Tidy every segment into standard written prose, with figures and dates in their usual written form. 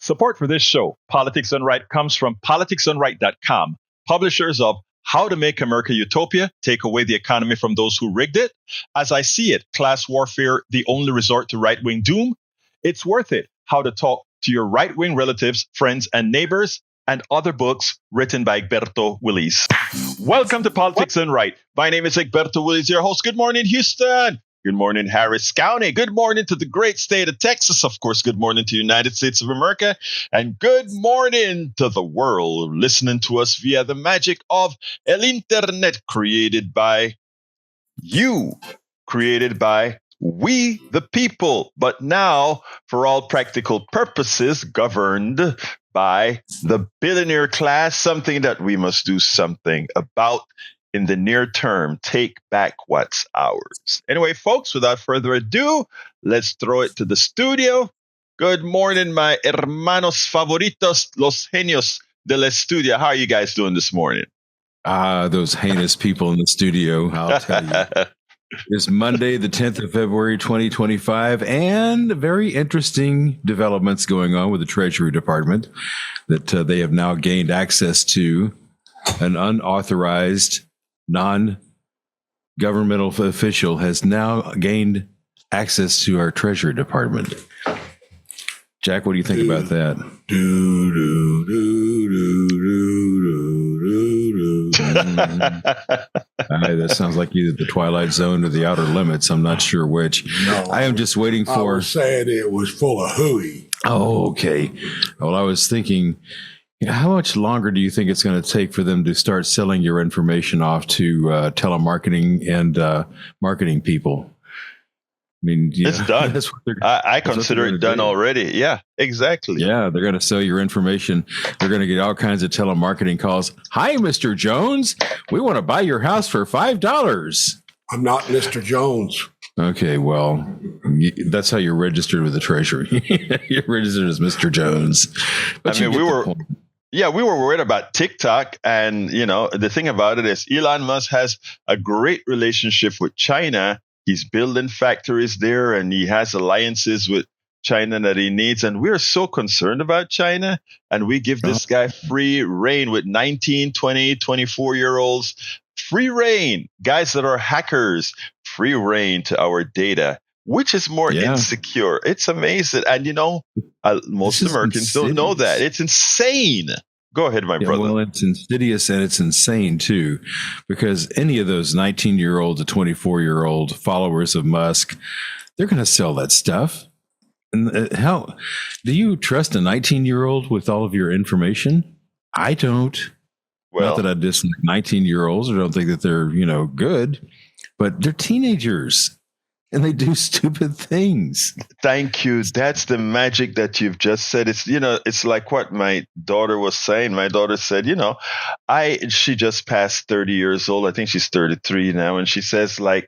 Support for this show, Politics Done Right, comes from politicsdoneright.com, publishers of How to Make America Utopia, Take Away the Economy from Those Who Rigged It, As I See It, Class Warfare, The Only Resort to Right-Wing Doom, It's Worth It, How to Talk to Your Right-Wing Relatives, Friends, and Neighbors, and other books written by Egberto, Willies. Welcome to Politics Done Right. My name is Egberto, Willies, your host. Good morning, Houston. Good morning, Harris County. Good morning to the great state of Texas. Of course, good morning to the United States of America. And good morning to the world listening to us via the magic of El Internet, created by you, created by we, the people, but now, for all practical purposes, governed by the billionaire class, something that we must do something about in the near term. Take back what's ours. Anyway, folks, without further ado, let's throw it to the studio. Good morning, my hermanos favoritos, los genios del estudio. How are you guys doing this morning? Those heinous people in the studio, I'll tell you. It's Monday, the 10th of February, 2025, and very interesting developments going on with the Treasury Department that they have now gained access to an unauthorized non-governmental official has now gained access to our Treasury Department. Jack, what do you think about that? That sounds like either the Twilight Zone or the Outer Limits. I'm not sure which. No, I am just waiting for. I was saying it was full of hooey. Oh, okay. Well, I was thinking, how much longer do you think it's going to take for them to start selling your information off to telemarketing and marketing people? I mean, it's done. That's what I consider it done already. Yeah, exactly. Yeah, they're going to sell your information. They're going to get all kinds of telemarketing calls. Hi, Mr. Jones. We want to buy your house for $5. I'm not Mr. Jones. Okay, well, that's how you're registered with the Treasury. You're registered as Mr. Jones. But I mean, we were worried about TikTok. And, you know, the thing about it is Elon Musk has a great relationship with China. He's building factories there and he has alliances with China that he needs. And we're so concerned about China. And we give this guy free reign with 19, 20, 24-year-olds. Free reign. Guys that are hackers. Free reign to our data, which is more insecure. It's amazing. And, you know, most Americans don't know that. It's insane. Go ahead, my brother. Well, it's insidious and it's insane, too, because any of those 19-year-old to 24-year-old followers of Musk, they're going to sell that stuff. And how do you trust a 19-year-old with all of your information? I don't. Well, not that I dislike 19-year-olds or don't think that they're, good, but they're teenagers. And they do stupid things. Thank you. That's the magic that you've just said. It's like what my daughter was saying. My daughter said, she just passed 30 years old. I think she's 33 now. And she says, I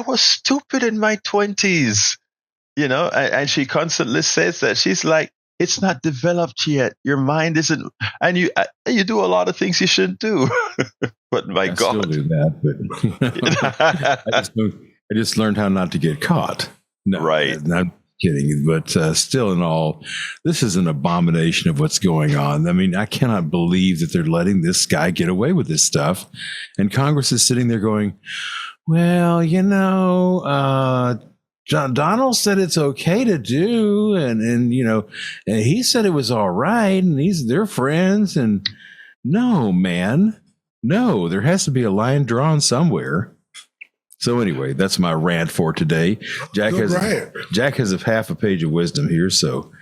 was stupid in my 20s, and she constantly says that. She's like, it's not developed yet. Your mind isn't, and you do a lot of things you shouldn't do. But my God. I still do that, but I just learned how not to get caught. No, right. I'm kidding. But still in all, this is an abomination of what's going on. I mean, I cannot believe that they're letting this guy get away with this stuff. And Congress is sitting there going, well, Donald said it's okay to do. And he said it was all right. And they're friends. And no, man, no, there has to be a line drawn somewhere. So anyway, that's my rant for today. Jack has a half a page of wisdom here, so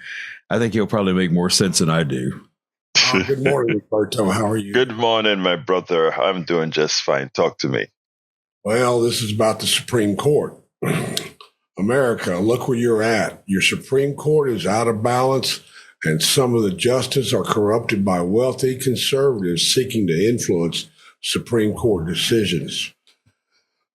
I think he'll probably make more sense than I do. Good morning, Egberto. How are you? Good morning, my brother. I'm doing just fine. Talk to me. Well, this is about the Supreme Court. America, look where you're at. Your Supreme Court is out of balance, and some of the justices are corrupted by wealthy conservatives seeking to influence Supreme Court decisions.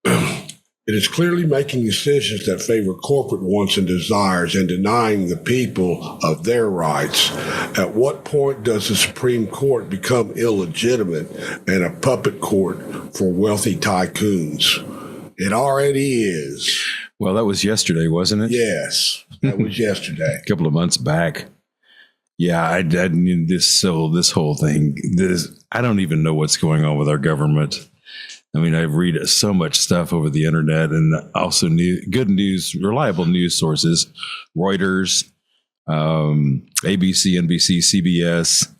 It is clearly making decisions that favor corporate wants and desires and denying the people of their rights. At what point does the Supreme Court become illegitimate and a puppet court for wealthy tycoons? It already is. Well, that was yesterday, wasn't it? Yes, that was yesterday. A couple of months back. Yeah, I mean, this whole thing. I don't even know what's going on with our government. I mean, I read so much stuff over the internet, and also good news, reliable news sources, Reuters, ABC, NBC, CBS,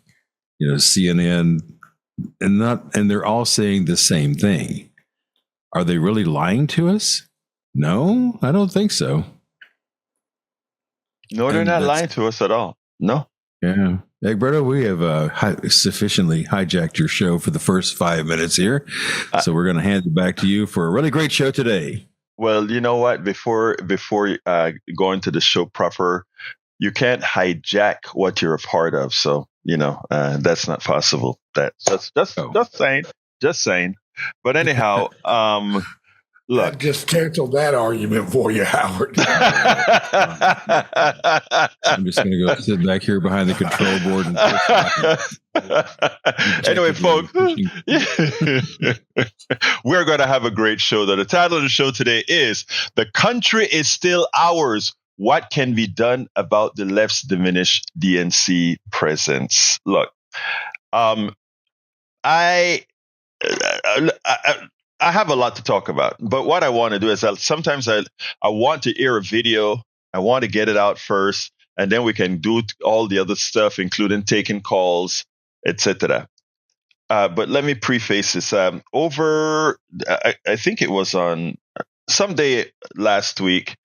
CNN, and they're all saying the same thing. Are they really lying to us? No, I don't think so. No, they're not lying to us at all. No. Yeah. Egberto, we have sufficiently hijacked your show for the first 5 minutes here. So we're going to hand it back to you for a really great show today. Well, you know what? Before going to the show proper, you can't hijack what you're a part of. So, that's not possible. That's just saying. But anyhow, look. I just canceled that argument for you, Howard. I'm just going to go sit back here behind the control board. Anyway, folks, we're going to have a great show. The title of the show today is "The Country is Still Ours. What can be done about the left's diminished DNC presence?" Look, I have a lot to talk about, but what I want to do is sometimes I want to air a video. I want to get it out first, and then we can do all the other stuff, including taking calls, etc. But let me preface this. I think it was on someday last week,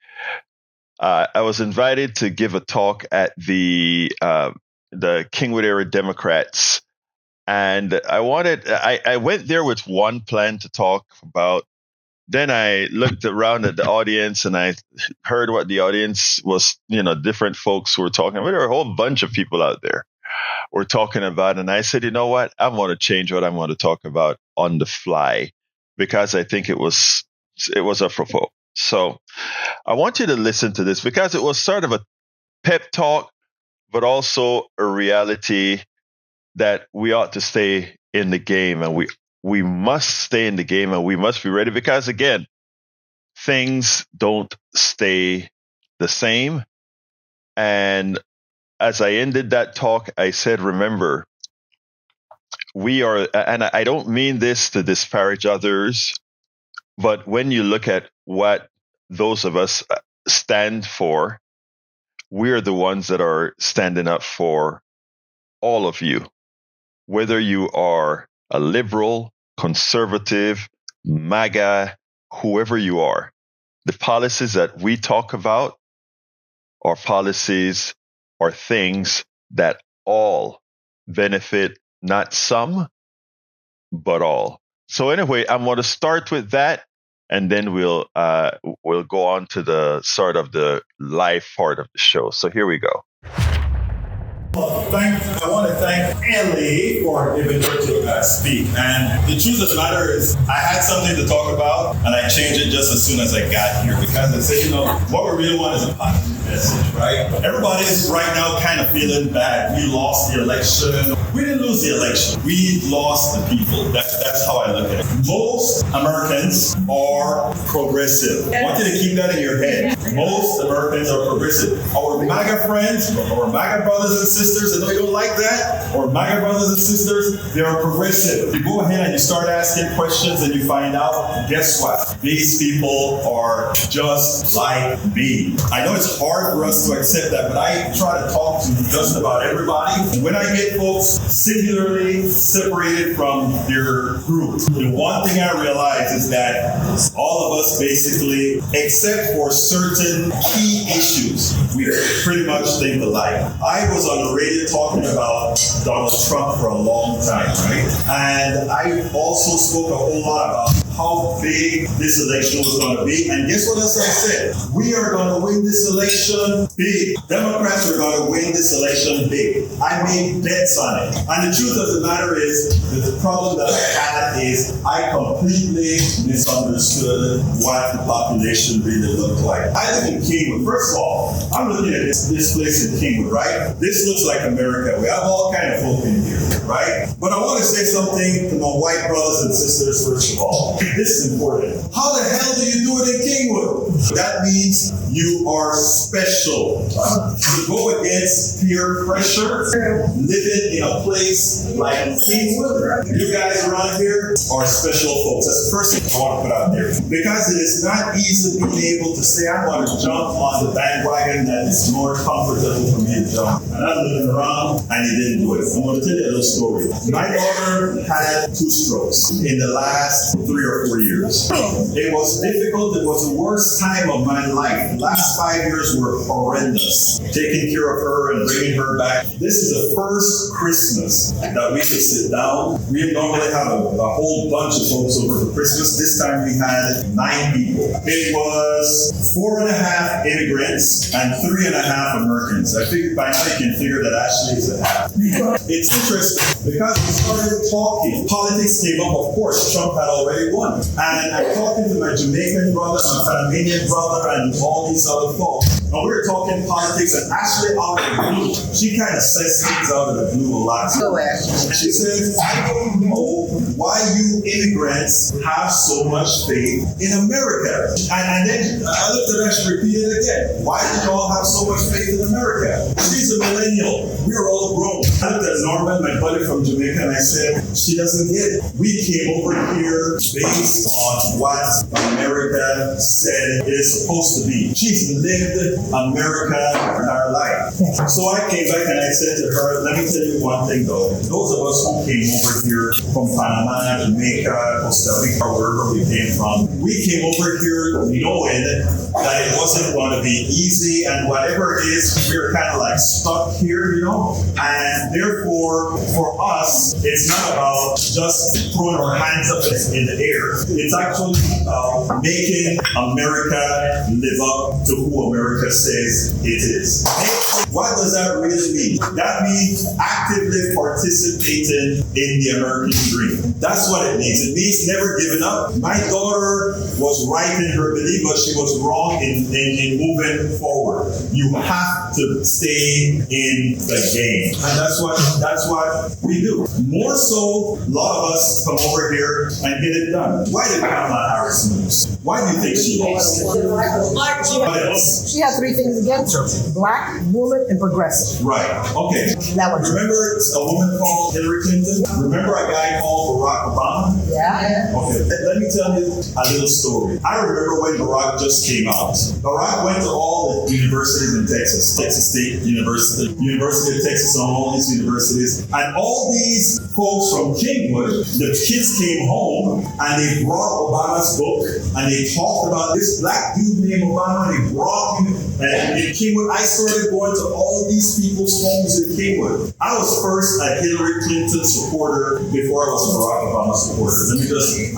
I was invited to give a talk at the Kingwood Area Democrats. And I went there with one plan to talk about. Then I looked around at the audience and I heard what the audience was, different folks who were talking about. There were a whole bunch of people out there were talking about. And I said, you know what? I want to change what I'm going to talk about on the fly because I think it was apropos. So I want you to listen to this because it was sort of a pep talk, but also a reality that we ought to stay in the game, and we must stay in the game, and we must be ready because, again, things don't stay the same. And as I ended that talk, I said, remember, we are, and I don't mean this to disparage others, but when you look at what those of us stand for, we're the ones that are standing up for all of you. Whether you are a liberal, conservative, MAGA, whoever you are, the policies that we talk about are policies or things that all benefit not some, but all. So anyway, I'm going to start with that, and then we'll go on to the sort of the live part of the show. So here we go. I want to thank Ellie for giving her to speak. And the truth of the matter is, I had something to talk about, and I changed it just as soon as I got here because I said, what we really want is a positive message, right? Everybody's right now kind of feeling bad. We lost the election. We didn't lose the election. We lost the people. That's how I look at it. Most Americans are progressive. I want you to keep that in your head. Most Americans are progressive. Our MAGA friends, our MAGA brothers and sisters, and they don't like that, or MAGA brothers and sisters, they are progressive. You go ahead and you start asking questions and you find out, guess what? These people are just like me. I know it's hard for us to accept that, but I try to talk to just about everybody. And when I get folks singularly separated from their group, the one thing I realize is that all of us basically, except for certain key issues, we pretty much think alike. I was on the radio talking about Donald Trump for a long time, right? And I also spoke a whole lot about how big this election was going to be. And guess what else I said? We are going to win this election big. Democrats are going to win this election big. I made bets on it. And the truth of the matter is, the problem that I had is I completely misunderstood what the population really looked like. I live in Kingwood. First of all, I'm looking at this place in Kingwood, right? This looks like America. We have all kind of folk in here, right? But I want to say something to my white brothers and sisters, first of all. This is important. How the hell do you do it in Kingwood? That means you are special. To go against peer pressure, living in a place like Kingwood, you guys around here are special folks. That's the first thing I want to put out there. Because it is not easy being able to say, I want to jump on the bandwagon that is more comfortable for me to jump. And I'm looking around and he didn't do it. I'm going to tell you a little story. My daughter had 2 strokes in the last 3 or 4 years. It was difficult. It was the worst time of my life. The last 5 years were horrendous. Taking care of her and bringing her back. This is the first Christmas that we could sit down. We normally have a whole bunch of folks over for Christmas. This time we had 9 people. It was 4.5 immigrants and 3.5 Americans. I think by now you can figure that actually is a half. It's interesting because we started talking. Politics came up, of course. Trump had already won. And I'm talking to my Jamaican brother, my Panamanian brother, and all these other folks. And we were talking politics, and Ashley out of the blue, she kind of says things out of the blue a lot. And she says, I don't know why you immigrants have so much faith in America. And then I looked at her and she repeated it again. Why do you all have so much faith in America? She's a millennial. We're all grown. I looked at Norman, my buddy from Jamaica, and I said, she doesn't get it. We came over here based on what America said it is supposed to be. She's lived America her entire life. So I came back and I said to her, let me tell you one thing though. Those of us who came over here from Panama, Jamaica, Costa Rica, wherever we came from, we came over here knowing that it wasn't going to be easy, and whatever it is, we were kind of like stuck here, you know? And therefore, for us, it's not about just throwing our hands up in the air. It's actually about making America live up to who America says it is. What does that really mean? That means actively participating in the American dream. That's what it means. It means never giving up. My daughter was right in her belief, but she was wrong in moving forward. You have to stay in the game. And that's what we do. More so, a lot of us come over here and get it done. Why did Kamala Harris lose? Why do you think she lost? What else? She had 3 things against her: black, woman, and progressive. Right. Okay. That one. Remember a woman called Hillary Clinton? Remember a guy called Barack Obama? Yeah. Okay. Let me tell you a little story. I remember when Barack just came out. Barack went to all the universities in Texas. Texas State University, University of Texas, and all these universities. And all these folks from Kingwood, the kids came home and they brought Obama's book and they talked about this black dude named Obama. They brought him in Kingwood. I started going to all these people's homes in Kingwood. I was first a Hillary Clinton supporter before I was a Barack Obama supporter.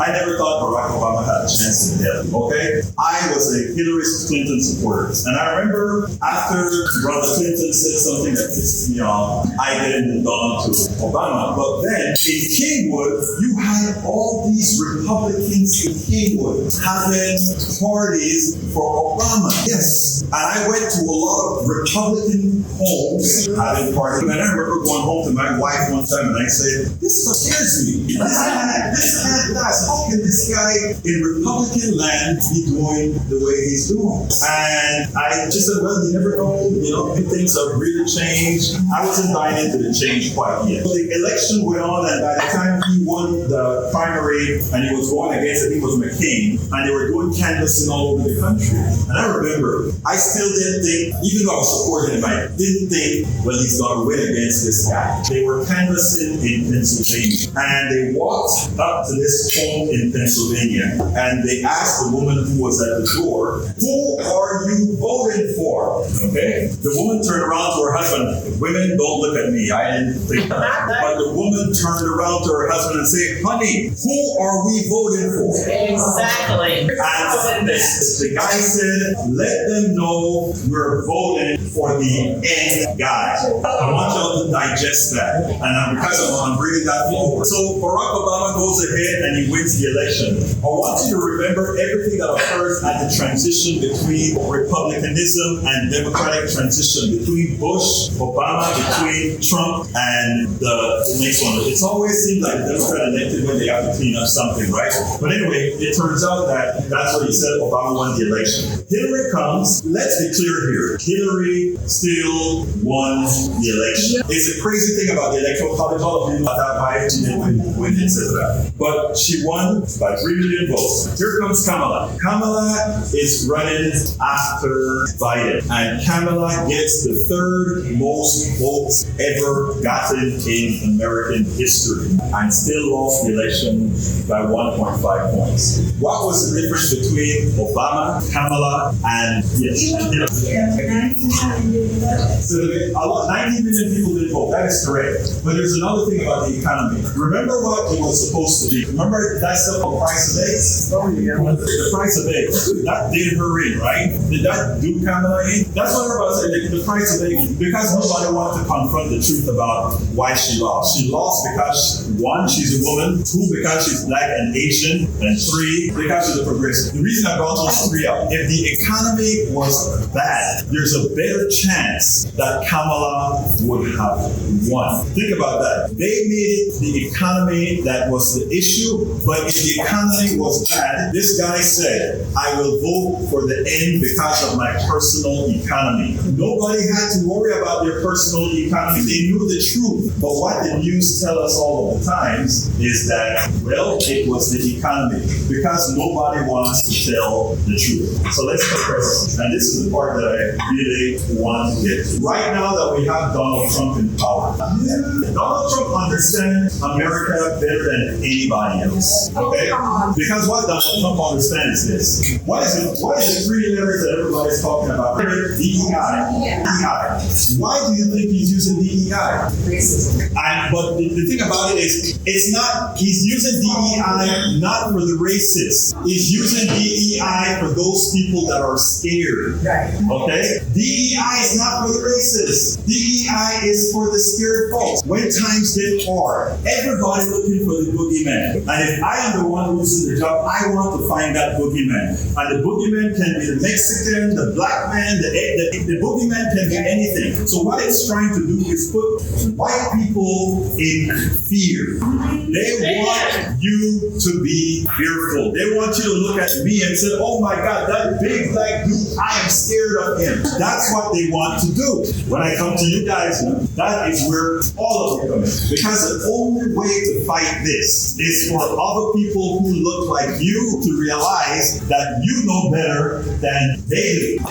I never thought Barack Obama had a chance in hell, okay? I was a Hillary Clinton supporter. And I remember after Brother Clinton said something that pissed me off, I then moved on to Obama. But then in Kingwood, you had all these Republicans in Kingwood having parties for Obama. Yes. And I went to a lot of Republican homes having parties. And I remember going home to my wife one time and I said, this scares me. How can this guy in Republican land be doing the way he's doing? And I just said, well, you never know, things have really changed. I wasn't buying into the change quite yet. The election went on, and by the time he won the primary and he was going against it, he was McCain, and they were doing canvassing all over the country. And I remember, I still didn't think, even though I was supporting him, I didn't think, well, he's going to win against this guy. They were canvassing in Pennsylvania, and they walked up to this home in Pennsylvania, and they asked the woman who was at the door, who are you voting for? Okay? The woman turned around to her husband. Women, don't look at me. I didn't think that. But the woman turned around to her husband and said, honey, who are we voting for? Exactly. And the guy said, let them know we're voting for the end guy. I want y'all to digest that. And because I'm bringing that forward. So Barack Obama goes ahead and he wins the election. I want you to remember everything that occurs at the transition between Republicanism and Democratic transition, between Bush, Obama, between Trump, and the next one, It's always seemed like the Democrat elected when they have to clean up something, right? But anyway, it turns out that that's what he said. Obama won the election. Hillary comes. Let's be clear here. Hillary still won the election. It's a crazy thing about the Electoral College. All of you know that bias when it says that. But she won by 3 million votes. Here comes Kamala. Kamala is running after Biden. And Kamala gets the third most votes ever gotten in American history and still lost the election by 1.5 points. What was the difference between Obama, Kamala, and Hillary? So 19 million people did vote. That is correct. But there's another thing about the economy. Remember what it was supposed to be. Remember that stuff on price of eggs? Oh, yeah. The price of eggs. That did her in, right? Did that do Kamala in? That's what everybody said. The price of eggs. Because nobody wanted to confront the truth about why she lost. She lost because, 1, she's a woman. 2, because she's black and Asian. And 3, because she's a progressive. The reason I brought those 3 up, if the economy was bad, there's a better chance that Kamala would have won. Think about that. They made it the economy that was the issue, but if the economy was bad, this guy said, I will vote for the end because of my personal economy. Nobody had to worry about their personal economy. They knew the truth. But what the news tell us all of the times is that, well, it was the economy because nobody wants to tell the truth. So let's compress. And this is the part that I really want to get to. Right now that we have Donald Trump in power, Donald Trump understands America better than anybody else. Okay? Because what Donald Trump understands is this. What is the 3 letters that everybody's talking about? DEI. Why do you think he's using DEI? Racism. But the thing about it is, it's not, he's using DEI not for the racists. He's using DEI for those people that are scared. Right. Okay? DEI is not for the racists. DEI is for the scared folks. When times get hard, everybody looking for the boogeyman. And if I am the one who's in the job, I want to find that boogeyman. And the boogeyman can be the Mexican, the black man, the boogeyman can be anything. So what it's trying to do is put white people in fear. They want you to be fearful. They want you to look at me and say, oh my God, that big black dude, I am scared of him. That's what they want to do. When I come to you guys, that is where all of you come in. Because the only way to fight this is for other people who look like you to realize that you know better than they do.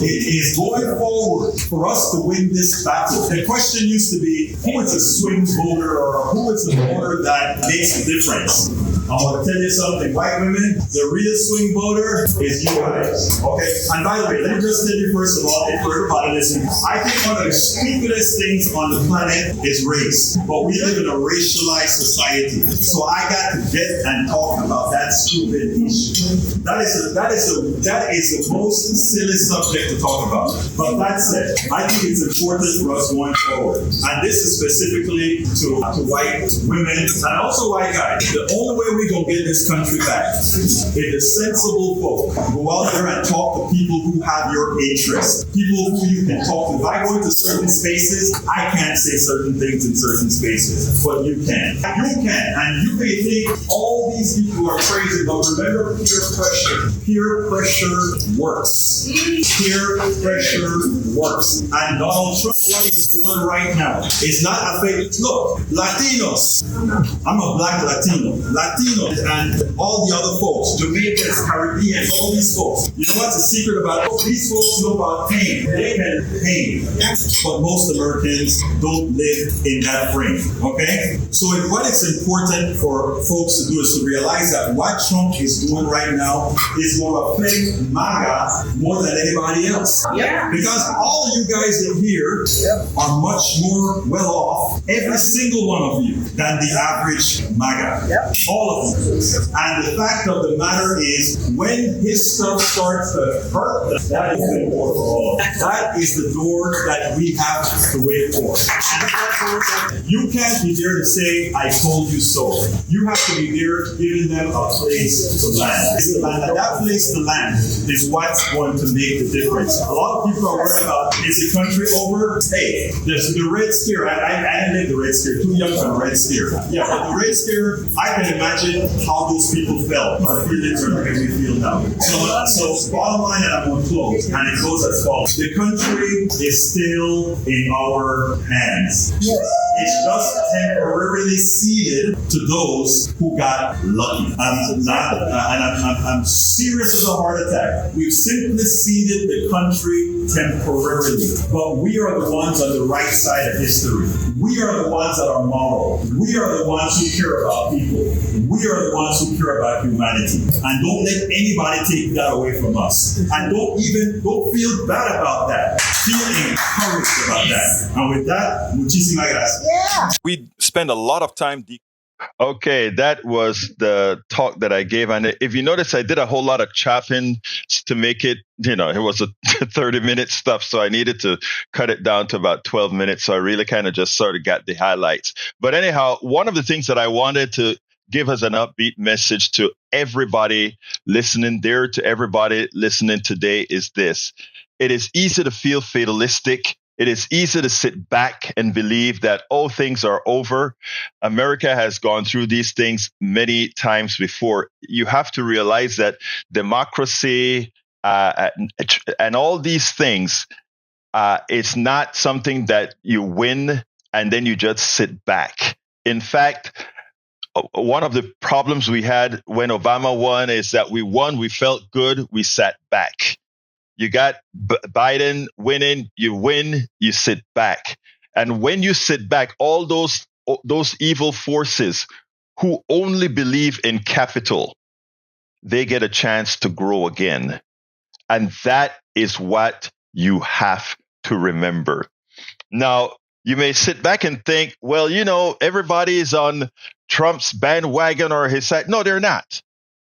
It is going forward for us to win this battle. The question used to be, who is a swing voter or who is the voter that makes the difference? I want to tell you something, white women, the real swing voter is you guys. Okay? And by the way, let me just tell you first of all, for everybody listening, I think one of the stupidest things on the planet is race. But we live in a racialized society. So I got to get and talk about that stupid issue. That is the most silly subject to talk about. But that said, I think it's important for us going forward. And this is specifically to white women and also white guys. The only way we gonna get this country back is the sensible folk go out there and talk to people who have your interests, people who you can talk to. If I go into certain spaces, I can't say certain things in certain spaces, but you can. You can, and you may think all these people are crazy, but remember peer pressure. Peer pressure works. Peer pressure works. And Donald Trump, what he's doing right now is not affecting. Look, Latinos. I'm a black Latino. Latinos and all the other folks, Jamaicans, Caribbeans, all these folks. You know what's the secret about these folks know about pain? They can pain. But most Americans don't live in that frame. Okay? So what it's important for folks to do is to realize that what Trump is doing right now is going to affect MAGA more than anybody else. Yeah. Because all you guys in here are much more well off, every single one of you, than the average MAGA. Yep. All of them. And the fact of the matter is, when his stuff starts to hurt, that is the door for all. That is the door that we have to wait for. You can't be there to say, I told you so. You have to be there giving them a place to land. And that place to land is what's going to make the difference. A lot of people are worried about, is the country over? Hey, The Red Scare, I didn't make the Red Scare, too young for the Red Scare. Yeah, but the Red Scare, I can imagine how those people felt. The feelings are making me feel now. So bottom line, and I'm going to close, and it goes as follows. The country is still in our hands. Yes. It's just temporarily ceded to those who got lucky. I'm serious as a heart attack. We've simply ceded the country temporarily, but we are the ones on the right side of history. We are the ones that are moral. We are the ones who care about people. We are the ones who care about humanity. And don't let anybody take that away from us. And don't feel bad about that. Feel encouraged about that. And with that, muchísimas gracias. Yeah. We spend a lot of time. Okay, that was the talk that I gave. And if you notice, I did a whole lot of chopping to make it, it was a 30-minute stuff. So I needed to cut it down to about 12 minutes. So I really kind of just sort of got the highlights. But anyhow, one of the things that I wanted to give as an upbeat message to everybody listening there, to everybody listening today is this. It is easy to feel fatalistic. It is easy to sit back and believe that, things are over. America has gone through these things many times before. You have to realize that democracy and all these things, it's not something that you win and then you just sit back. In fact, one of the problems we had when Obama won is that we won, we felt good, we sat back. You got Biden winning, you win, you sit back. And when you sit back, all those evil forces who only believe in capital, they get a chance to grow again. And that is what you have to remember. Now, you may sit back and think, well, everybody is on Trump's bandwagon or his side. No, they're not.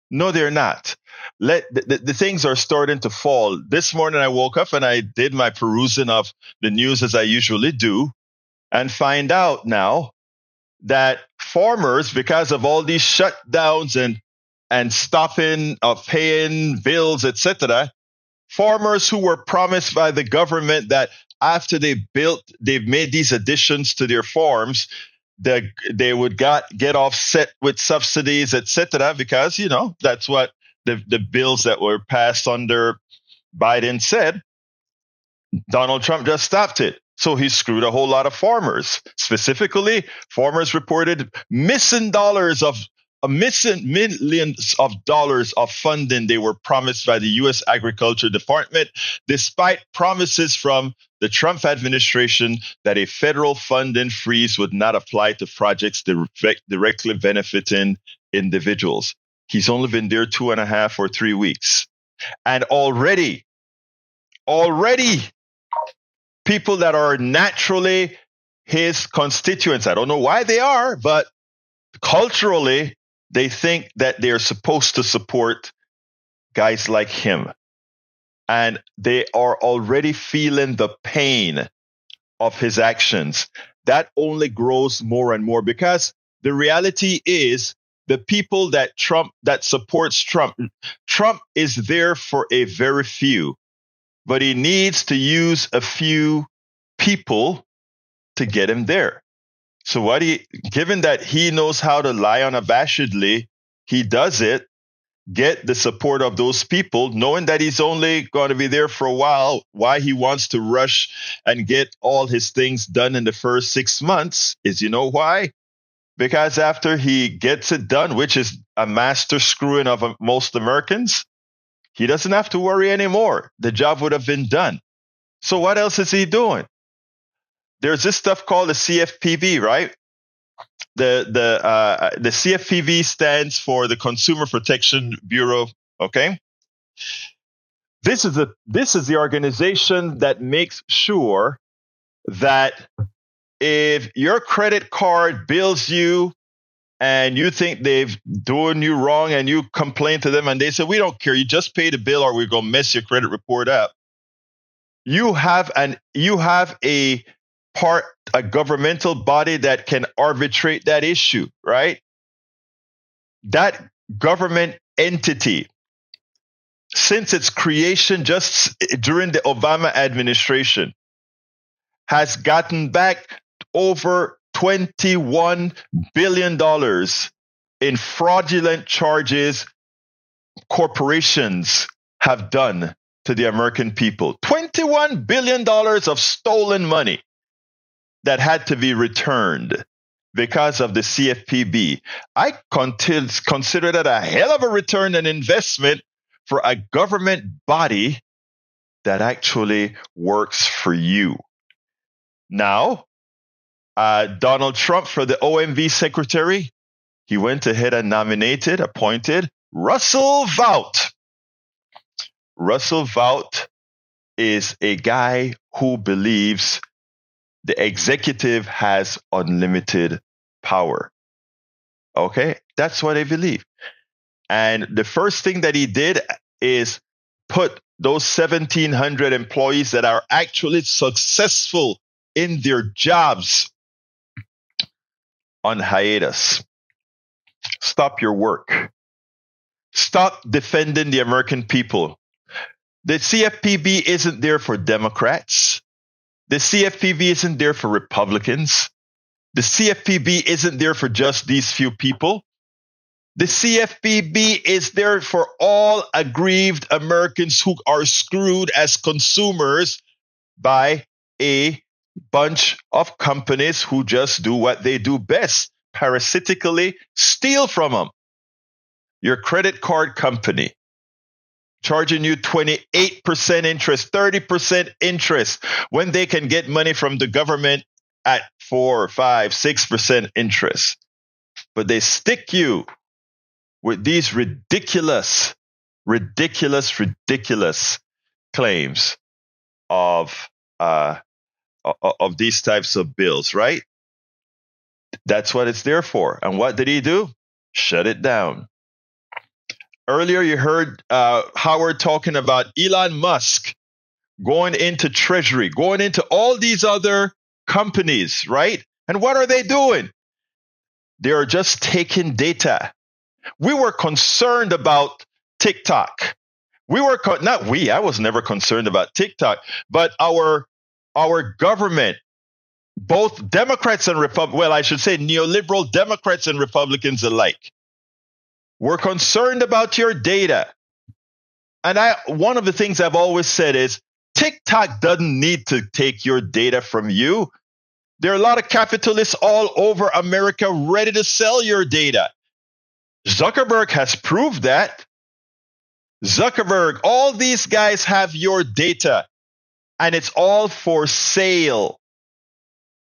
No, they're not. The things are starting to fall. This morning I woke up and I did my perusing of the news as I usually do and find out now that farmers, because of all these shutdowns and stopping of paying bills, etc., farmers who were promised by the government that after they've made these additions to their farms, they would get offset with subsidies, etc., because, that's what the bills that were passed under Biden said. Donald Trump just stopped it. So he screwed a whole lot of farmers. Specifically, farmers reported missing millions of dollars of funding they were promised by the U.S. Agriculture Department, despite promises from the Trump administration that a federal funding freeze would not apply to projects directly benefiting individuals. He's only been there 2.5 or 3 weeks. And already, people that are naturally his constituents, I don't know why they are, but culturally, they think that they're supposed to support guys like him. And they are already feeling the pain of his actions. That only grows more and more because the reality is the people that supports Trump is there for a very few, but he needs to use a few people to get him there. So given that he knows how to lie unabashedly, he does it, get the support of those people, knowing that he's only going to be there for a while. Why he wants to rush and get all his things done in the first 6 months is, why? Because after he gets it done, which is a master screwing of most Americans, he doesn't have to worry anymore. The job would have been done. So what else is he doing? There's this stuff called the CFPB, right? The CFPB stands for the Consumer Protection Bureau. Okay, this is the organization that makes sure that if your credit card bills you and you think they've doing you wrong and you complain to them and they say, we don't care, you just pay the bill or we're going to mess your credit report up. You have a governmental body that can arbitrate that issue, right? That government entity, since its creation just during the Obama administration, has gotten back over $21 billion in fraudulent charges corporations have done to the American people. $21 billion of stolen money that had to be returned because of the CFPB. I consider that a hell of a return and investment for a government body that actually works for you. Now, Donald Trump for the OMB secretary, he went ahead and appointed Russell Vought. Russell Vought is a guy who believes the executive has unlimited power. Okay, that's what they believe. And the first thing that he did is put those 1,700 employees that are actually successful in their jobs on hiatus. Stop your work. Stop defending the American people. The CFPB isn't there for Democrats. The CFPB isn't there for Republicans. The CFPB isn't there for just these few people. The CFPB is there for all aggrieved Americans who are screwed as consumers by a bunch of companies who just do what they do best, parasitically steal from them. Your credit card company charging you 28% interest, 30% interest, when they can get money from the government at 4, 5, 6% interest. But they stick you with these ridiculous claims of these types of bills, right? That's what it's there for. And what did he do? Shut it down. Earlier, you heard Howard talking about Elon Musk going into Treasury, going into all these other companies, right? And what are they doing? They are just taking data. We were concerned about TikTok. I was never concerned about TikTok, but our government, both Democrats and neoliberal Democrats and Republicans alike, we're concerned about your data. And one of the things I've always said is TikTok doesn't need to take your data from you. There are a lot of capitalists all over America ready to sell your data. Zuckerberg has proved that. All these guys have your data, and it's all for sale.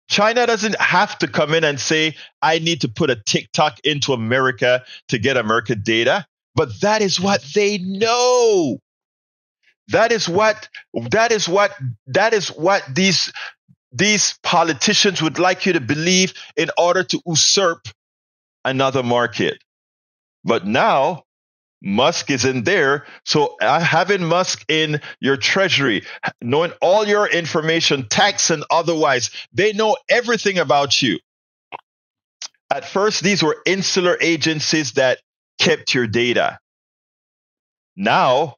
China doesn't have to come in and say, I need to put a TikTok into America to get America data. But that is what they know. That is what these politicians would like you to believe in order to usurp another market. But now Musk is in there. So having Musk in your treasury, knowing all your information, tax and otherwise, they know everything about you. At first, these were insular agencies that kept your data. Now,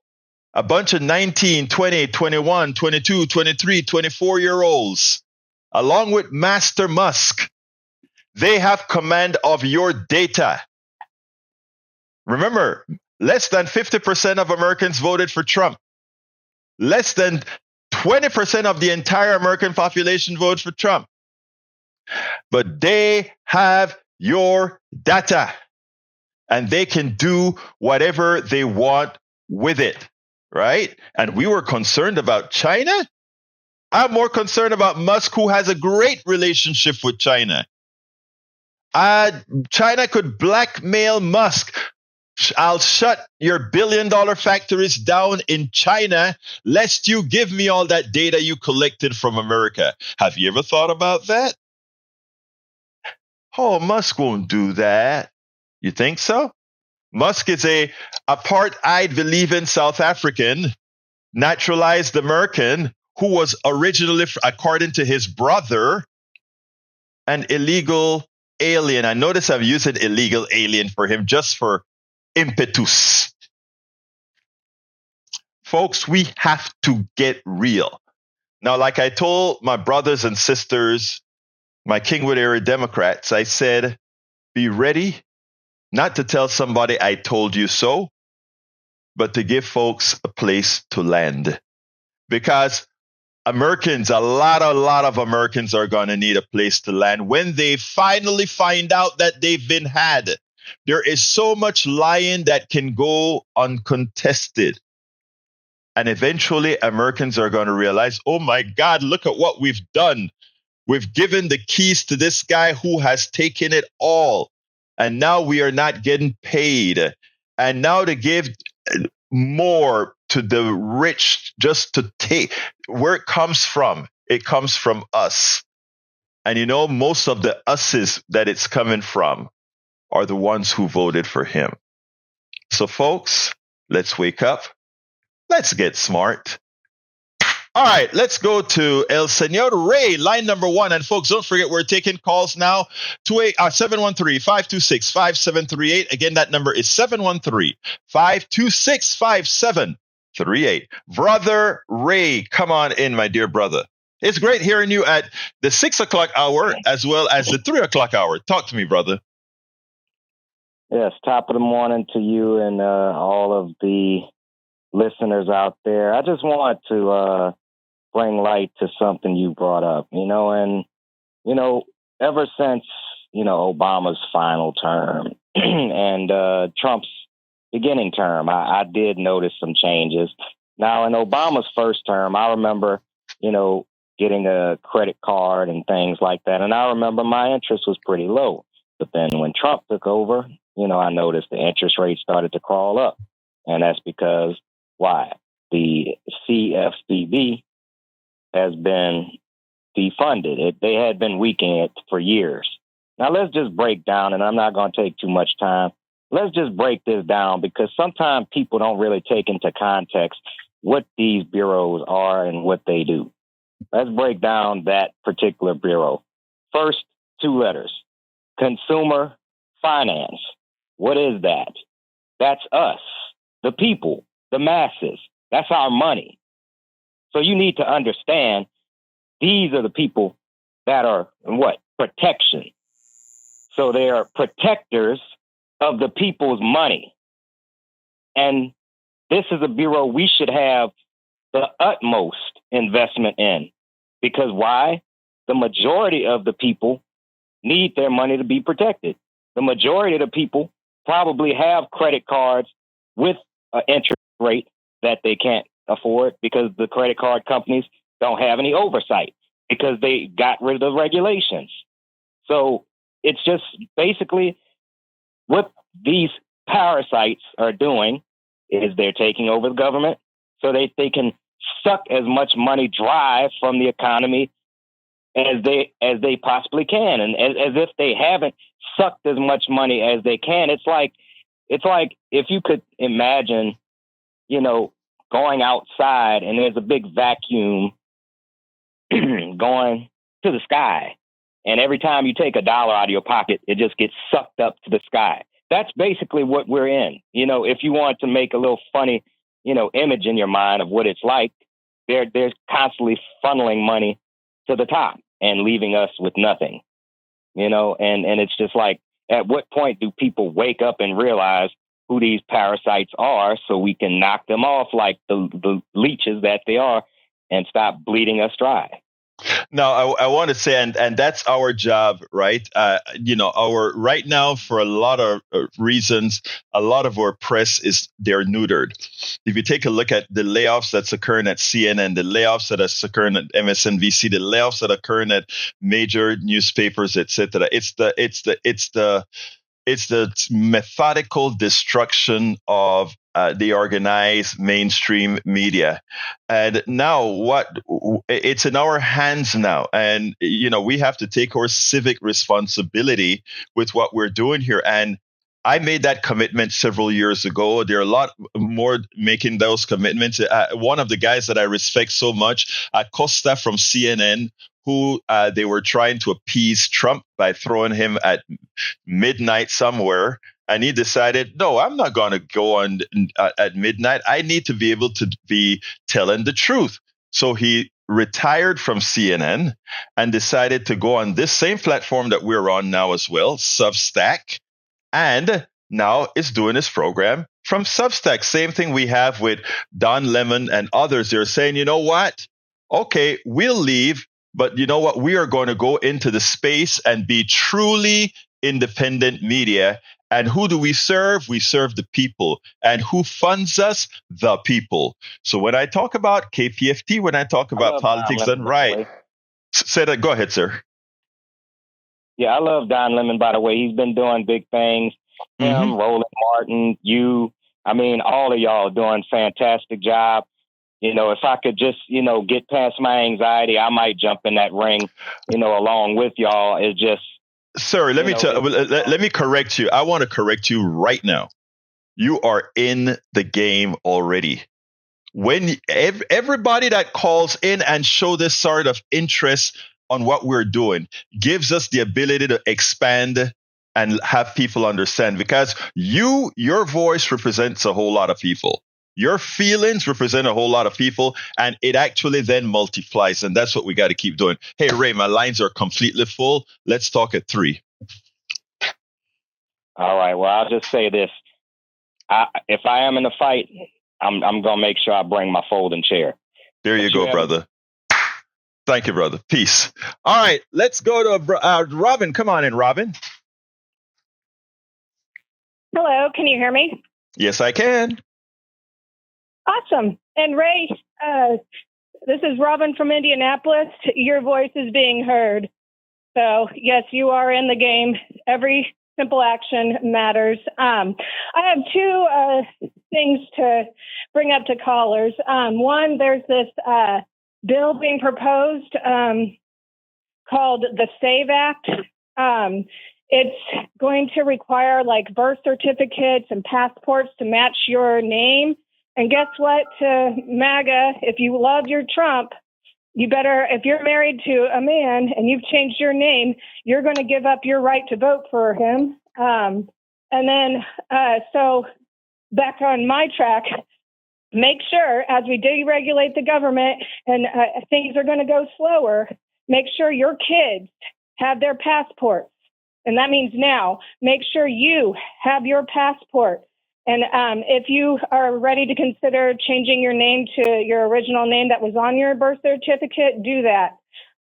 a bunch of 19, 20, 21, 22, 23, 24-year-olds, along with Master Musk, they have command of your data. Remember, less than 50% of Americans voted for Trump. Less than 20% of the entire American population voted for Trump. But they have your data, and they can do whatever they want with it, right? And we were concerned about China. I'm more concerned about Musk, who has a great relationship with China. China could blackmail Musk. I'll shut your billion-dollar factories down in China, lest you give me all that data you collected from America. Have you ever thought about that? Oh, Musk won't do that. You think so? Musk is a apartheid-believing South African, naturalized American, who was originally, according to his brother, an illegal alien. I notice I'm using illegal alien for him just for impetus. Folks, we have to get real. Now, like I told my brothers and sisters, my Kingwood Area Democrats, I said, be ready not to tell somebody I told you so, but to give folks a place to land. Because Americans, a lot of Americans are going to need a place to land when they finally find out that they've been had. There is so much lying that can go uncontested. And eventually Americans are going to realize, oh my God, look at what we've done. We've given the keys to this guy who has taken it all. And now we are not getting paid. And now to give more to the rich just to take where it comes from us. And most of the us's that it's coming from are the ones who voted for him. So folks, let's wake up. Let's get smart. All right, let's go to El Senor Ray, line number 1. And folks, don't forget, we're taking calls now. 713-526-5738. Again, that number is 713-526-5738. Brother Ray, come on in, my dear brother. It's great hearing you at the 6 o'clock hour as well as the 3 o'clock hour. Talk to me, brother. Yes, top of the morning to you and all of the listeners out there. I just want to bring light to something you brought up, and, ever since, Obama's final term and Trump's beginning term, I did notice some changes. Now, in Obama's first term, I remember, getting a credit card and things like that. And I remember my interest was pretty low. But then when Trump took over, I noticed the interest rate started to crawl up. And that's because why? The CFPB has been defunded. They had been weakening it for years. Now, let's just break down, and I'm not going to take too much time. Let's just break this down because sometimes people don't really take into context what these bureaus are and what they do. Let's break down that particular bureau. First, 2 letters. Consumer Finance. What is that? That's us, the people, the masses. That's our money. So you need to understand these are the people that are what? Protection. So they are protectors of the people's money. And this is a bureau we should have the utmost investment in. Because why? The majority of the people need their money to be protected. The majority of the people probably have credit cards with an interest rate that they can't afford because the credit card companies don't have any oversight because they got rid of the regulations. So it's just basically what these parasites are doing is they're taking over the government so they can suck as much money dry from the economy as they possibly can. And as if they haven't sucked as much money as they can. It's like if you could imagine, going outside and there's a big vacuum going to the sky. And every time you take $1 out of your pocket, it just gets sucked up to the sky. That's basically what we're in. If you want to make a little funny, image in your mind of what it's like, they're constantly funneling money to the top and leaving us with nothing, and it's just like, at what point do people wake up and realize who these parasites are so we can knock them off like the leeches that they are and stop bleeding us dry? Now, I want to say, and that's our job, right? Right now, for a lot of reasons, a lot of our press they're neutered. If you take a look at the layoffs that's occurring at CNN, the layoffs that are occurring at MSNBC, the layoffs that are occurring at major newspapers, etc., it's the methodical destruction of the organized mainstream media. And now it's in our hands now. And, we have to take our civic responsibility with what we're doing here. And I made that commitment several years ago. There are a lot more making those commitments. One of the guys that I respect so much, Costa from CNN, who they were trying to appease Trump by throwing him at midnight somewhere. And he decided, no, I'm not going to go on at midnight. I need to be able to be telling the truth. So he retired from CNN and decided to go on this same platform that we're on now as well, Substack, and now is doing his program from Substack. Same thing we have with Don Lemon and others. They're saying, you know what? Okay, we'll leave, but you know what? We are going to go into the space and be truly independent media. And who do we serve? We serve the people. And who funds us? The people. So when I talk about KPFT, when I talk about politics done right, say that. Go ahead, sir. Yeah, I love Don Lemon, by the way. He's been doing big things. Him, Roland Martin, you, I mean, all of y'all doing fantastic job. You know, if I could just, get past my anxiety, I might jump in that ring, along with y'all. It's just, sir, let me correct you. I want to correct you right now. You are in the game already. When everybody that calls in and show this sort of interest on what we're doing gives us the ability to expand and have people understand, because your voice represents a whole lot of people. Your feelings represent a whole lot of people, and it actually then multiplies. And that's what we got to keep doing. Hey, Ray, my lines are completely full. Let's talk at 3. All right. Well, I'll just say this. If I am in a fight, I'm going to make sure I bring my folding chair. There you go, brother. Thank you, brother. Peace. All right. Let's go to Robin. Come on in, Robin. Hello. Can you hear me? Yes, I can. Awesome. And Ray, this is Robin from Indianapolis. Your voice is being heard. So, yes, you are in the game. Every simple action matters. I have 2 things to bring up to callers. One, there's this bill being proposed called the SAVE Act. It's going to require like birth certificates and passports to match your name. And guess what, MAGA, if you love your Trump, you better, if you're married to a man and you've changed your name, you're going to give up your right to vote for him. And then, so back on my track, make sure as we deregulate the government and things are going to go slower, make sure your kids have their passports. And that means now, make sure you have your passport. And if you are ready to consider changing your name to your original name that was on your birth certificate, do that.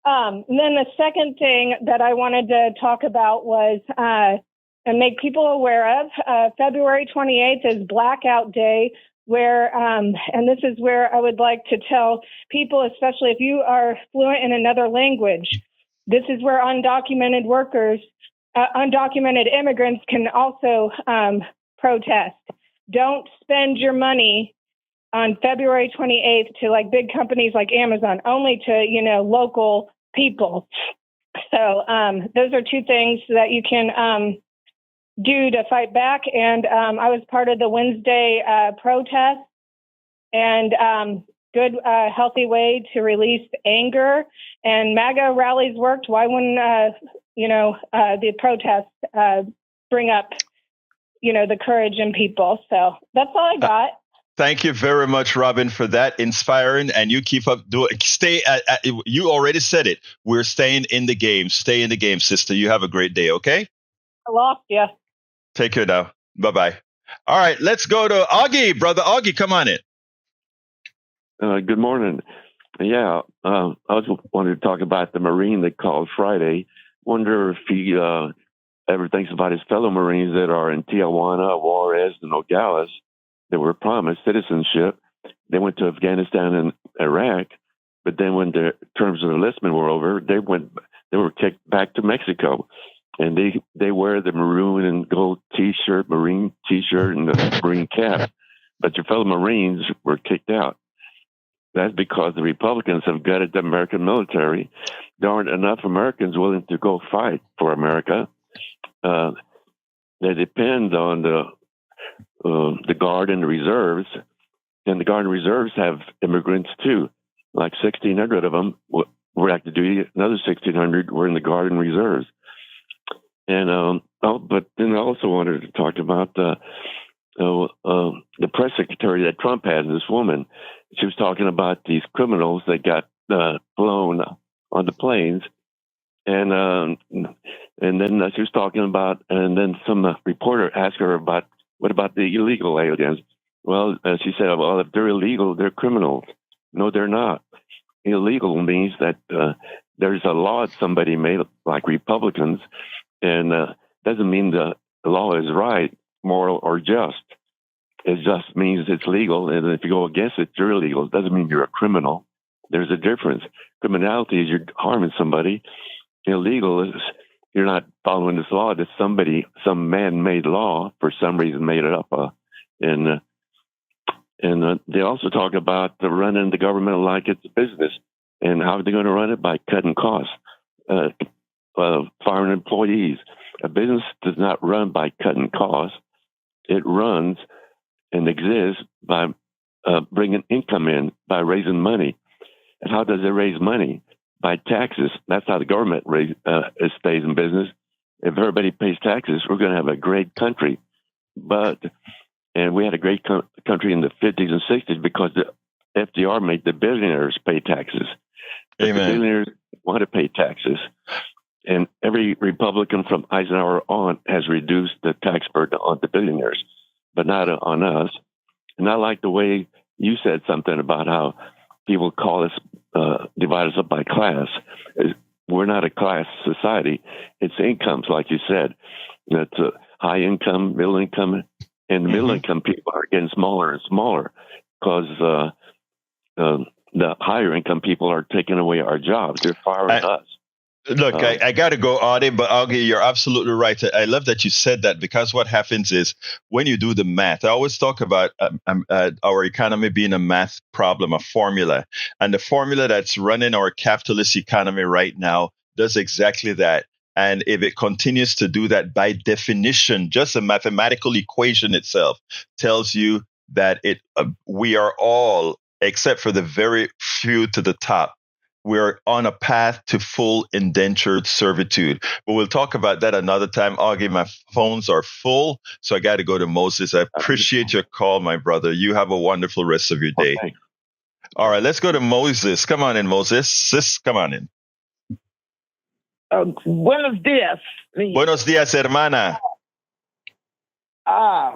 And then the second thing that I wanted to talk about was, and make people aware of, February 28th is Blackout Day, where, and this is where I would like to tell people, especially if you are fluent in another language, this is where undocumented workers, undocumented immigrants can also protest. Don't spend your money on February 28th to like big companies like Amazon, only to, local people. So those are 2 things that you can do to fight back. And I was part of the Wednesday protest, and good, healthy way to release anger. And MAGA rallies worked. Why wouldn't, the protests bring up the courage in people. So that's all I got. Thank you very much, Robin, for that inspiring. And you keep up stay you already said it. We're staying in the game. Stay in the game, sister. You have a great day. Okay. I lost you. Take care now. Bye-bye. All right. Let's go to Augie. Brother Augie, come on in. Good morning. Yeah. I was wanted to talk about the Marine that called Friday. Wonder if he, ever thinks about his fellow Marines that are in Tijuana, Juarez, and Nogales that were promised citizenship. They went to Afghanistan and Iraq, but then when their terms of enlistment were over, they were kicked back to Mexico, and they wear the maroon and gold T-shirt, Marine T-shirt, and the Marine cap. But your fellow Marines were kicked out. That's because the Republicans have gutted the American military. There aren't enough Americans willing to go fight for America. They depend on the Guard and the reserves, and the Guard and reserves have immigrants too. Like 1,600 of them were active duty. Another 1,600 were in the Guard and reserves. And but then I also wanted to talk about the press secretary that Trump had, this woman. She was talking about these criminals that got flown on the planes. And then she was talking about, and then some reporter asked her about, what about the illegal aliens? Well, she said, well, if they're illegal, they're criminals. No, they're not. Illegal means that there's a law somebody made, like Republicans, and doesn't mean the law is right, moral, or just. It just means it's legal, and if you go against it, you're illegal. It doesn't mean you're a criminal. There's a difference. Criminality is you're harming somebody. Illegal is you're not following this law. That some man-made law for some reason made it up. And they also talk about running the government like it's a business. And how are they going to run it? By cutting costs, firing employees. A business does not run by cutting costs. It runs and exists by bringing income in, by raising money. And how does it raise money? By taxes. That's how the government stays in business. If everybody pays taxes, we're going to have a great country. And we had a great country in the 50s and 60s because the FDR made the billionaires pay taxes. But the billionaires want to pay taxes. And every Republican from Eisenhower on has reduced the tax burden on the billionaires, but not on us. And I like the way you said something about how people call us, divide us up by class. We're not a class society. It's incomes, like you said. It's high income, middle income, and the middle income people are getting smaller and smaller because the higher income people are taking away our jobs. They're firing us. Look, I got to go, Audie, but Augie, you're absolutely right. I love that you said that because what happens is when you do the math, I always talk about our economy being a math problem, a formula. And the formula that's running our capitalist economy right now does exactly that. And if it continues to do that, by definition, just a mathematical equation itself tells you that we are all, except for the very few to the top, we're on a path to full indentured servitude. But we'll talk about that another time. Augie, my phones are full, so I got to go to Moses. I appreciate your call, my brother. You have a wonderful rest of your day. Okay. All right, let's go to Moses. Come on in, Moses. Sis, come on in. Buenos dias. Buenos dias, hermana.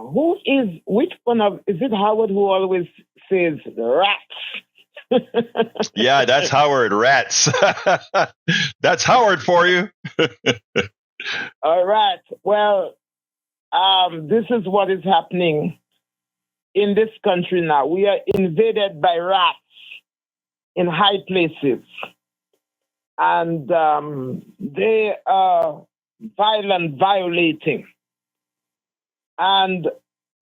Which one is it Howard who always says rats? Yeah, that's Howard. Rats. That's Howard for you. All right. Well, this is what is happening in this country now. We are invaded by rats in high places. And they are violating. And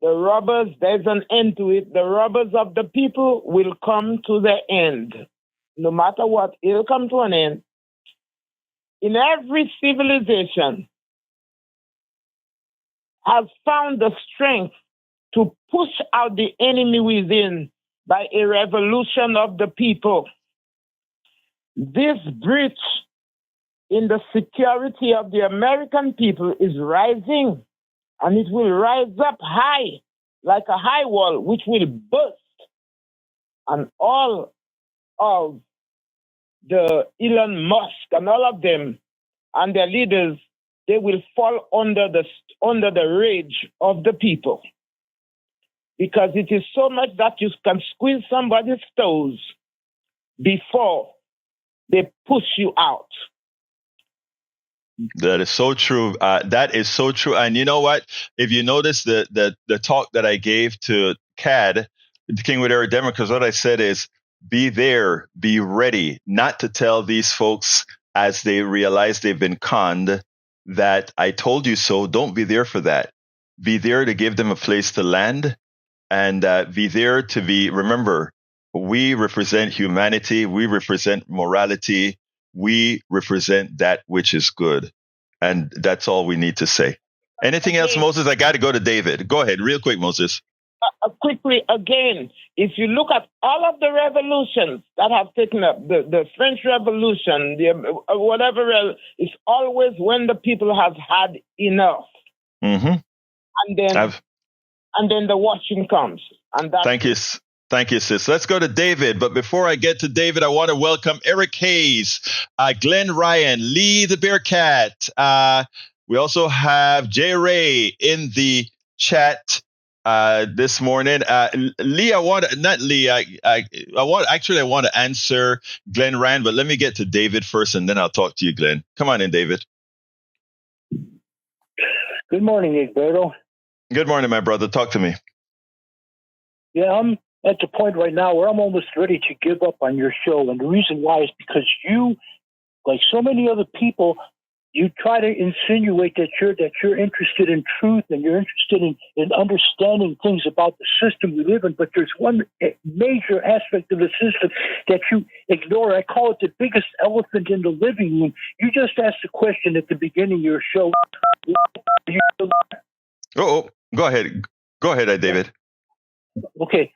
the robbers, there's an end to it. The robbers of the people will come to the end. No matter what, it'll come to an end. In every civilization has found the strength to push out the enemy within by a revolution of the people. This breach in the security of the American people is rising. And it will rise up high, like a high wall, which will burst. And all of the Elon Musk and all of them and their leaders, they will fall under the rage of the people. Because it is so much that you can squeeze somebody's toes before they push you out. That is so true. That is so true. And you know what? If you notice the talk that I gave to CAD, the Kingwood Area Democrats, what I said is be there, be ready, not to tell these folks as they realize they've been conned that I told you so. Don't be there for that. Be there to give them a place to land and be there to remember, we represent humanity. We represent morality. We represent that which is good. And that's all we need to say. Anything else, Moses? I got to go to David. Go ahead, real quick, Moses. Quickly, again, if you look at all of the revolutions that have taken up, the French Revolution, whatever else, it's always when the people have had enough. Mm-hmm. And then the washing comes. And that's Thank you. Thank you, sis. Let's go to David. But before I get to David, I want to welcome Eric Hayes, Glenn Ryan, Lee the Bearcat. We also have Jay Ray in the chat this morning. Lee, I want to answer Glenn Ryan, but let me get to David first, and then I'll talk to you, Glenn. Come on in, David. Good morning, Egberto. Good morning, my brother. Talk to me. Yeah, I'm at the point right now where I'm almost ready to give up on your show. And the reason why is because you, like so many other people, you try to insinuate that you're interested in truth and you're interested in understanding things about the system we live in. But there's one major aspect of the system that you ignore. I call it the biggest elephant in the living room. You just asked a question at the beginning of your show. Oh, go ahead. Go ahead, David. Okay,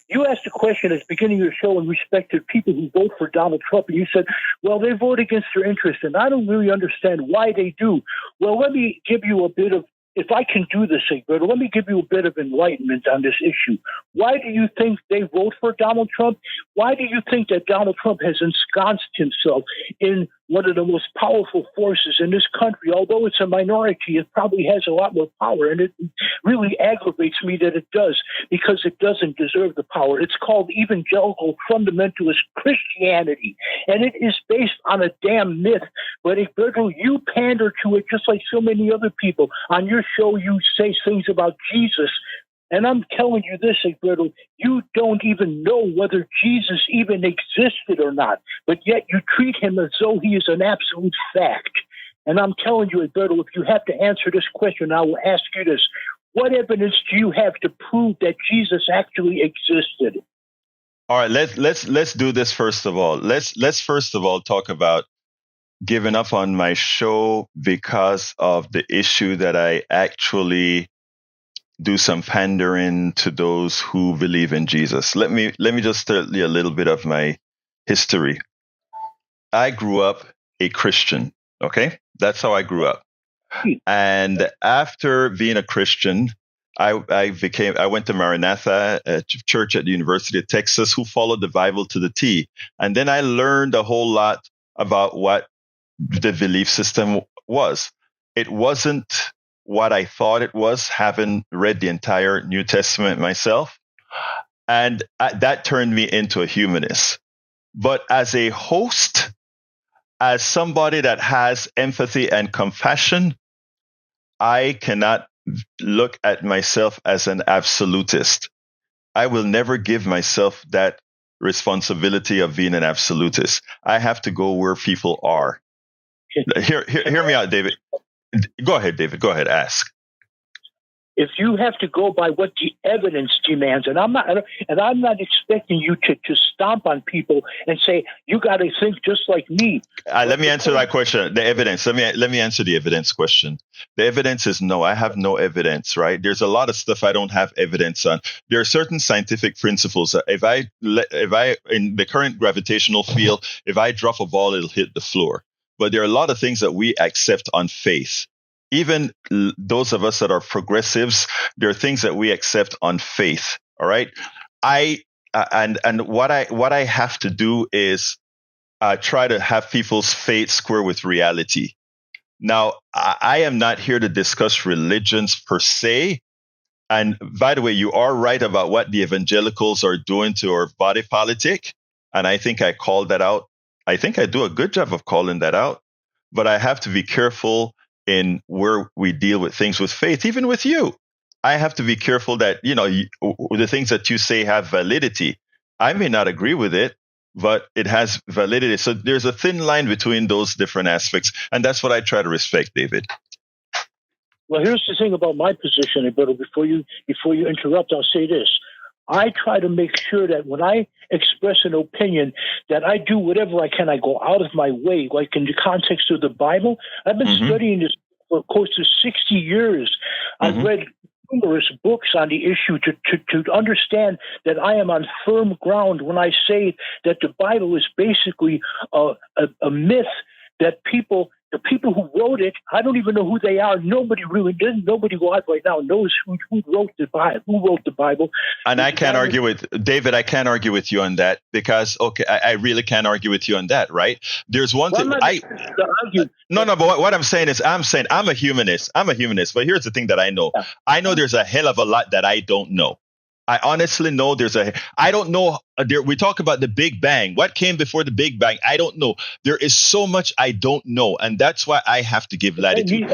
you asked a question at the beginning of your show in respect to people who vote for Donald Trump, and you said, well, they vote against their interest, and I don't really understand why they do. Well, let me give you a bit of, if I can do this, Egberto, let me give you a bit of enlightenment on this issue. Why do you think they vote for Donald Trump? Why do you think that Donald Trump has ensconced himself in one of the most powerful forces in this country? Although it's a minority, it probably has a lot more power, and it really aggravates me that it does, because it doesn't deserve the power. It's called evangelical fundamentalist Christianity, and it is based on a damn myth. But Egberto, you pander to it just like so many other people. On your show, you say things about Jesus. And I'm telling you this, Egberto, you don't even know whether Jesus even existed or not, but yet you treat him as though he is an absolute fact. And I'm telling you, Egberto, if you have to answer this question, I will ask you this. What evidence do you have to prove that Jesus actually existed? All right, let's do this first of all. Let's first of all talk about giving up on my show because of the issue that I actually do some pandering to those who believe in Jesus. Let me just tell you a little bit of my history. I grew up a Christian, okay? That's how I grew up. And after being a Christian, I went to Maranatha, a church at the University of Texas, who followed the Bible to the T. And then I learned a whole lot about what the belief system was. It wasn't what I thought it was, having read the entire New Testament myself. And that turned me into a humanist. But as a host, as somebody that has empathy and compassion, I cannot look at myself as an absolutist. I will never give myself that responsibility of being an absolutist. I have to go where people are. Hear me out, David. Go ahead, David. Go ahead. Ask. If you have to go by what the evidence demands, and I'm not expecting you to stomp on people and say you got to think just like me. Let me answer that question. The evidence. Let me answer the evidence question. The evidence is no. I have no evidence. Right? There's a lot of stuff I don't have evidence on. There are certain scientific principles. If I in the current gravitational field, if I drop a ball, it'll hit the floor. But there are a lot of things that we accept on faith. Even those of us that are progressives, there are things that we accept on faith. All right. And what I have to do is try to have people's faith square with reality. Now, I am not here to discuss religions per se. And by the way, you are right about what the evangelicals are doing to our body politic. And I think I called that out. I think I do a good job of calling that out. But I have to be careful in where we deal with things with faith, even with you. I have to be careful that, the things that you say have validity. I may not agree with it, but it has validity. So there's a thin line between those different aspects. And that's what I try to respect, David. Well, here's the thing about my position, Egberto. Before you interrupt, I'll say this. I try to make sure that when I express an opinion, that I do whatever I can. I go out of my way, like in the context of the Bible. I've been studying this for close to 60 years. I've read numerous books on the issue to understand that I am on firm ground when I say that the Bible is basically a myth that people The people who wrote it, I don't even know who they are. Nobody alive right now knows who wrote the Bible. Who wrote the Bible? And I can't argue with David. I can't argue with you on that because I really can't argue with you on that. Right? There's one thing but what I'm saying is I'm a humanist. I'm a humanist. But here's the thing that I know. Yeah. I know there's a hell of a lot that I don't know. I honestly know I don't know. We talk about the Big Bang. What came before the Big Bang? I don't know. There is so much I don't know. And that's why I have to give latitude.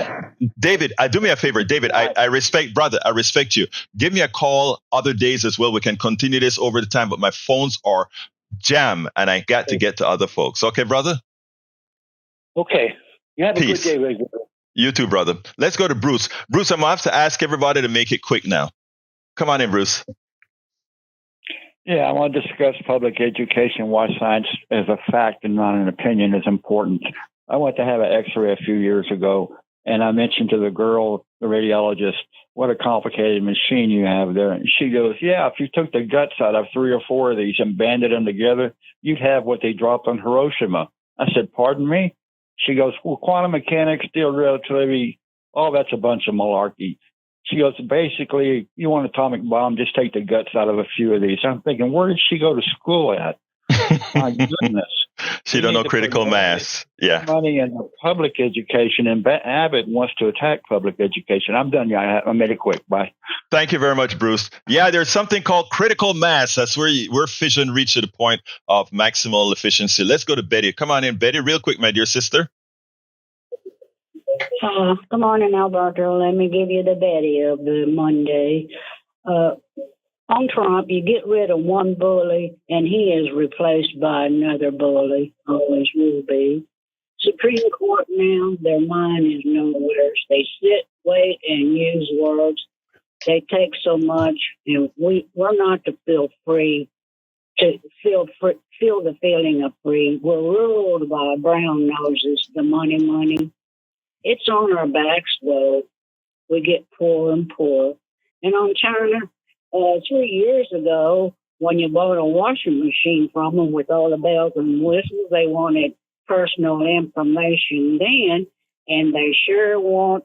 David, do me a favor. David, I respect you. Give me a call other days as well. We can continue this over the time, but my phones are jammed and I got to get to other folks. Okay, brother? Okay. You have Peace. A good day, Ray. You too, brother. Let's go to Bruce. Bruce, I'm going to have to ask everybody to make it quick now. Come on in, Bruce. Yeah, I want to discuss public education, why science as a fact and not an opinion is important. I went to have an x-ray a few years ago, and I mentioned to the girl, the radiologist, what a complicated machine you have there. And she goes, yeah, if you took the guts out of 3 or 4 of these and banded them together, you'd have what they dropped on Hiroshima. I said, pardon me? She goes, well, quantum mechanics, steel relativity, that's a bunch of malarkey. She goes, basically, you want an atomic bomb, just take the guts out of a few of these. I'm thinking, where did she go to school at? My goodness. She don't know critical mass. Yeah. Money in public education, and Abbott wants to attack public education. I'm done. Yeah, I made it quick. Bye. Thank you very much, Bruce. Yeah, there's something called critical mass. That's where fission reaches the point of maximal efficiency. Let's go to Betty. Come on in, Betty, real quick, my dear sister. Good morning, Alberto. Let me give you the Betty of the Monday. On Trump, you get rid of one bully, and he is replaced by another bully. Always will be. Supreme Court now, their mind is nowhere. They sit, wait, and use words. They take so much, and we're not to feel free, to feel the feeling of free. We're ruled by brown noses, the money. It's on our backs, though. We get poorer and poorer. And on China, 3 years ago, when you bought a washing machine from them with all the bells and whistles, they wanted personal information then, and they sure want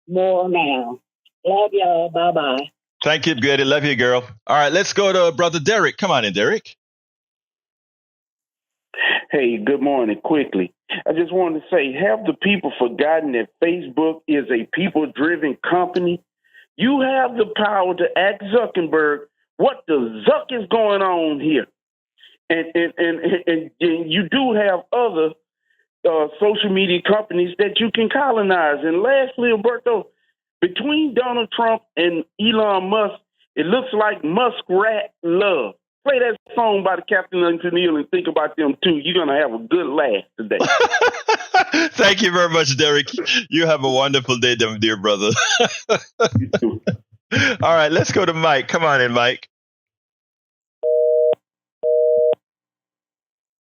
more now. Love y'all. Bye-bye. Thank you, Betty. Love you, girl. All right, let's go to Brother Derek. Come on in, Derek. Hey, good morning. Quickly, I just wanted to say, have the people forgotten that Facebook is a people-driven company? You have the power to ask Zuckerberg what the Zuck is going on here. And you do have other social media companies that you can colonize. And lastly, Egberto, between Donald Trump and Elon Musk, it looks like muskrat love. Play that song by the Captain O'Neal and think about them too. You're going to have a good laugh today. Thank you very much, Derek. You have a wonderful day, dear brother. You too. All right, let's go to Mike. Come on in, Mike.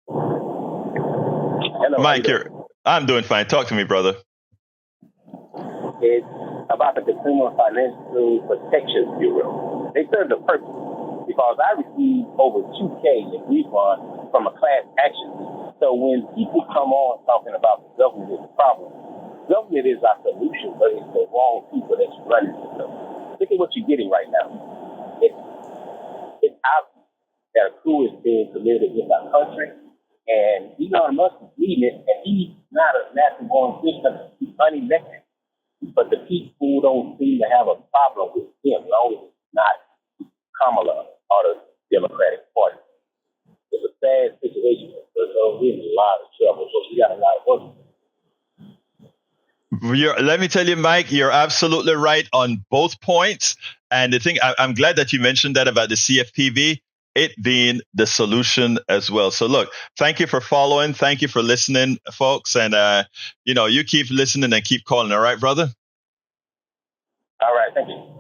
Hello, Mike, I'm doing fine. Talk to me, brother. It's about the Consumer Financial Protection Bureau. They serve the purpose because I received over $2K in refund from a class action. So when people come on talking about the government is the problem, government is our solution, but it's the wrong people that's running the stuff. Look at what you're getting right now. It's obvious that a coup is being committed against our country, and Elon Musk is leading it, and he's not a natural born citizen. He's unelected. But the people don't seem to have a problem with him, as long as it's not Kamala or the Democratic Party. It's a sad situation. We're in a lot of trouble, so we got a lot of work. Let me tell you, Mike, you're absolutely right on both points. And the thing, I'm glad that you mentioned that about the CFPB, it being the solution as well. So look, thank you for following. Thank you for listening, folks. And, you keep listening and keep calling. All right, brother? All right. Thank you.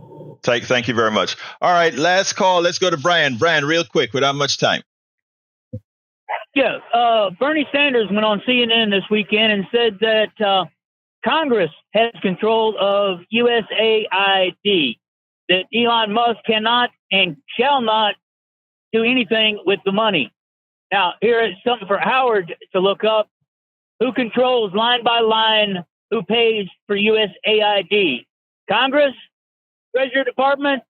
Thank you very much. All right. Last call. Let's go to Brian. Brian, real quick, without much time. Yeah. Bernie Sanders went on CNN this weekend and said that Congress has control of USAID, that Elon Musk cannot and shall not do anything with the money. Now, here is something for Howard to look up. Who controls line by line who pays for USAID? Congress, Treasury Department,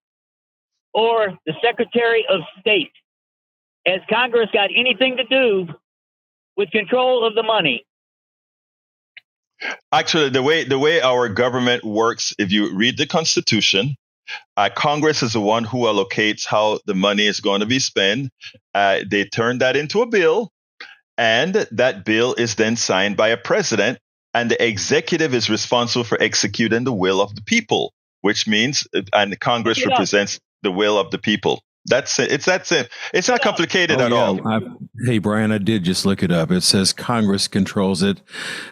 or the Secretary of State? Has Congress got anything to do with control of the money? Actually, the way our government works, if you read the Constitution, Congress is the one who allocates how the money is going to be spent. They turn that into a bill, and that bill is then signed by a president, and the executive is responsible for executing the will of the people, which means, and Congress represents the will of the people. That's it. It's that simple. It's not complicated at all. Hey, Brian, I did just look it up. It says Congress controls it.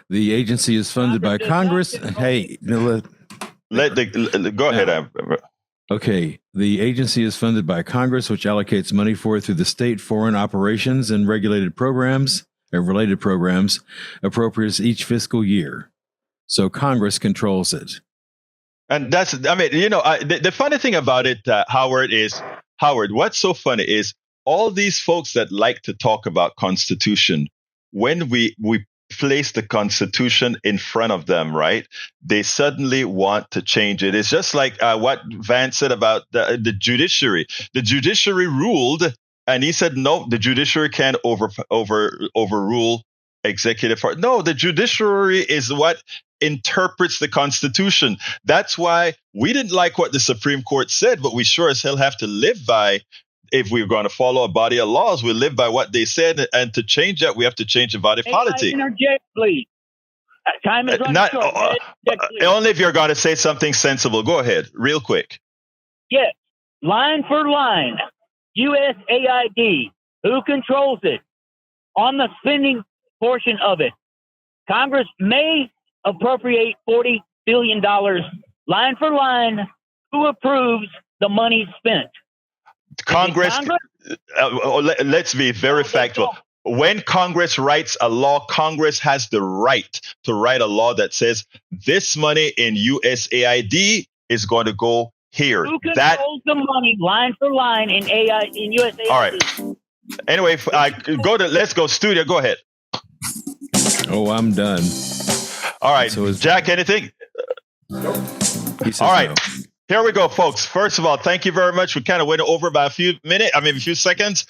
The agency is funded by Congress. Hey, go ahead. Okay. The agency is funded by Congress, which allocates money for it through the state foreign operations and regulated programs or related programs appropriates each fiscal year. So Congress controls it. And that's, I mean, the funny thing about it, Howard, what's so funny is all these folks that like to talk about Constitution, when we place the Constitution in front of them, right, they suddenly want to change it. It's just like what Vance said about the judiciary. The judiciary ruled, and he said, no, the judiciary can't overrule executive. No, the judiciary is what interprets the Constitution. That's why we didn't like what the Supreme Court said, but we sure as hell have to live by, if we're going to follow a body of laws, we live by what they said, and to change that, we have to change the body politic. Interject, please. Time is running short. Only if you're going to say something sensible. Go ahead, real quick. Yes, line for line, USAID, who controls it? On the spending portion of it, Congress may appropriate $40 billion line for line. Who approves the money spent? Congress. Let's be very factual. When Congress writes a law, Congress has the right to write a law that says this money in USAID is going to go here. Who controls the money line for line in USAID? All right. Anyway, let's go studio. Go ahead. Oh, I'm done. All right, so Jack, anything? Nope. All right, here we go, folks. First of all, thank you very much. We kind of went over by a few seconds.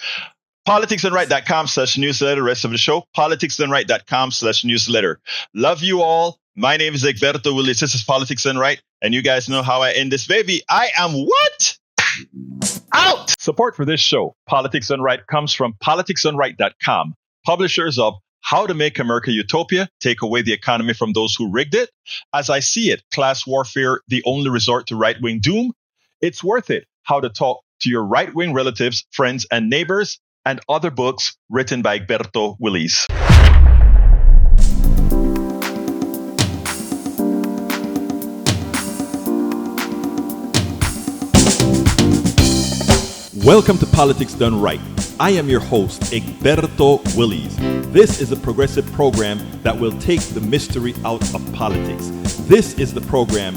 politicsdoneright.com/newsletter. The rest of the show, politicsdoneright.com/newsletter. Love you all. My name is Egberto Willies. This is Politics Done Right, and you guys know how I end this baby. I am what? Out! Support for this show, Politics Done Right, comes from politicsdoneright.com, publishers of How to Make America Utopia, Take Away the Economy from Those Who Rigged It. As I See It, Class Warfare, The Only Resort to Right-Wing Doom. It's Worth It, How to Talk to Your Right-Wing Relatives, Friends, and Neighbors, and other books written by Egberto Willies. Welcome to Politics Done Right. I am your host, Egberto Willies. This is a progressive program that will take the mystery out of politics. This is the program